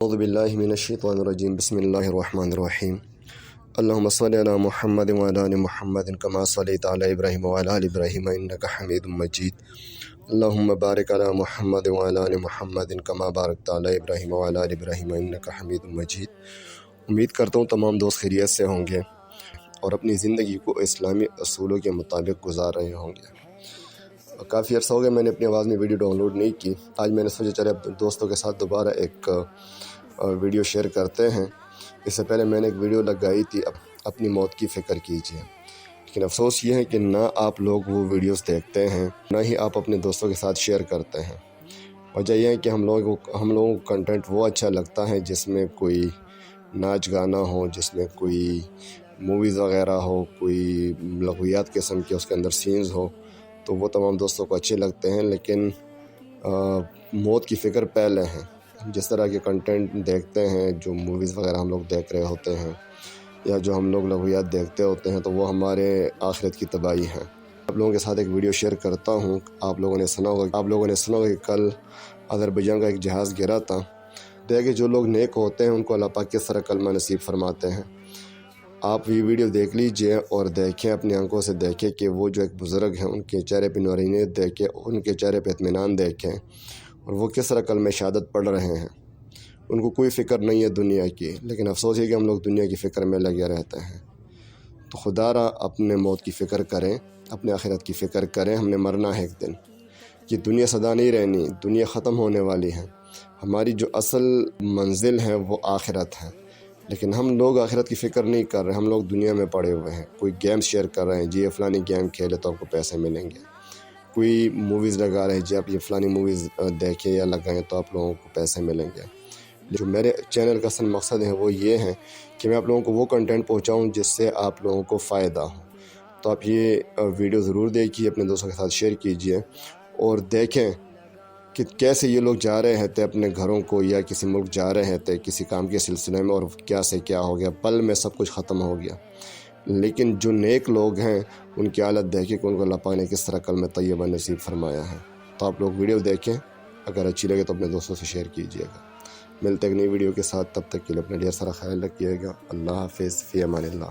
اعوذ باللہ من الشیطان الرجیم بسم اللہ الرحمن الرحیم اللہم صلی علی محمد وعلی آل محمد کما صلیت علی ابراہیم وعلی آل ابراہیم انک حمید مجید اللہم بارک علی محمد وعلی آل محمد کما بارکت علی ابراہیم وعلی آل ابراہیم انک حمید مجید۔ امید کرتا ہوں تمام دوست خیریت سے ہوں گے اور اپنی زندگی کو اسلامی اصولوں کے مطابق گزار رہے ہوں گے۔ کافی عرصہ ہو گیا میں نے اپنی آواز میں ویڈیو ڈاؤن لوڈ نہیں کی، آج میں نے سوچا چلے دوستوں کے ساتھ دوبارہ ایک ویڈیو شیئر کرتے ہیں۔ اس سے پہلے میں نے ایک ویڈیو لگائی تھی اپنی موت کی فکر کیجیے، لیکن افسوس یہ ہے کہ نہ آپ لوگ وہ ویڈیوز دیکھتے ہیں نہ ہی آپ اپنے دوستوں کے ساتھ شیئر کرتے ہیں۔ وجہ یہ ہے کہ ہم لوگوں کو کنٹینٹ وہ اچھا لگتا ہے جس میں کوئی ناچ گانا ہو، جس میں کوئی موویز وغیرہ ہو، کوئی لغویات قسم کے اس کے اندر سینز ہو، تو وہ تمام دوستوں کو اچھے لگتے ہیں، لیکن موت کی فکر پہلے ہے۔ جس طرح کے کنٹینٹ دیکھتے ہیں، جو موویز وغیرہ ہم لوگ دیکھ رہے ہوتے ہیں یا جو ہم لوگ لغویات دیکھتے ہوتے ہیں، تو وہ ہمارے آخرت کی تباہی ہے۔ آپ لوگوں کے ساتھ ایک ویڈیو شیئر کرتا ہوں۔ آپ لوگوں نے سنا ہوگا کہ کل آذربائیجان کا ایک جہاز گرا تھا۔ دیکھیں جو لوگ نیک ہوتے ہیں ان کو اللہ پاک کس طرح کلمہ نصیب فرماتے ہیں۔ آپ یہ ویڈیو دیکھ لیجئے اور دیکھیں، اپنی آنکھوں سے دیکھیں کہ وہ جو ایک بزرگ ہیں ان کے چہرے پہ نورانیت دیکھیں، ان کے چہرے پہ اطمینان دیکھیں، اور وہ کس طرح کلمہ شہادت پڑھ رہے ہیں۔ ان کو کوئی فکر نہیں ہے دنیا کی، لیکن افسوس ہے کہ ہم لوگ دنیا کی فکر میں لگے رہتے ہیں۔ تو خدا را اپنے موت کی فکر کریں، اپنے آخرت کی فکر کریں۔ ہم نے مرنا ہے ایک دن، یہ دنیا سدا نہیں رہنی، دنیا ختم ہونے والی ہے۔ ہماری جو اصل منزل ہے وہ آخرت ہے، لیکن ہم لوگ آخرت کی فکر نہیں کر رہے، ہم لوگ دنیا میں پڑے ہوئے ہیں۔ کوئی گیم شیئر کر رہے ہیں، جی یہ فلانی گیم کھیلے تو آپ کو پیسے ملیں گے۔ کوئی موویز لگا رہے ہیں، جی آپ یہ فلانی موویز دیکھیں یا لگائیں تو آپ لوگوں کو پیسے ملیں گے۔ جو میرے چینل کا اصل مقصد ہے وہ یہ ہے کہ میں آپ لوگوں کو وہ کنٹینٹ پہنچاؤں جس سے آپ لوگوں کو فائدہ ہو۔ تو آپ یہ ویڈیو ضرور دیکھیے، اپنے دوستوں کے ساتھ شیئر کیجیے اور دیکھیں کہ کیسے یہ لوگ جا رہے تھے اپنے گھروں کو یا کسی ملک جا رہے تھے کسی کام کے سلسلے میں، اور کیا سے کیا ہو گیا، پل میں سب کچھ ختم ہو گیا۔ لیکن جو نیک لوگ ہیں ان کی حالت دیکھیں کہ ان کو اللہ پاک نے کس طرح کلمہ طیبہ نصیب فرمایا ہے۔ تو آپ لوگ ویڈیو دیکھیں، اگر اچھی لگے تو اپنے دوستوں سے شیئر کیجیے گا۔ ملتے ہیں ایک نئی ویڈیو کے ساتھ، تب تک کے لیے اپنا ڈھیر سارا خیال رکھیے گا۔ اللہ حافظ، فی امان اللہ۔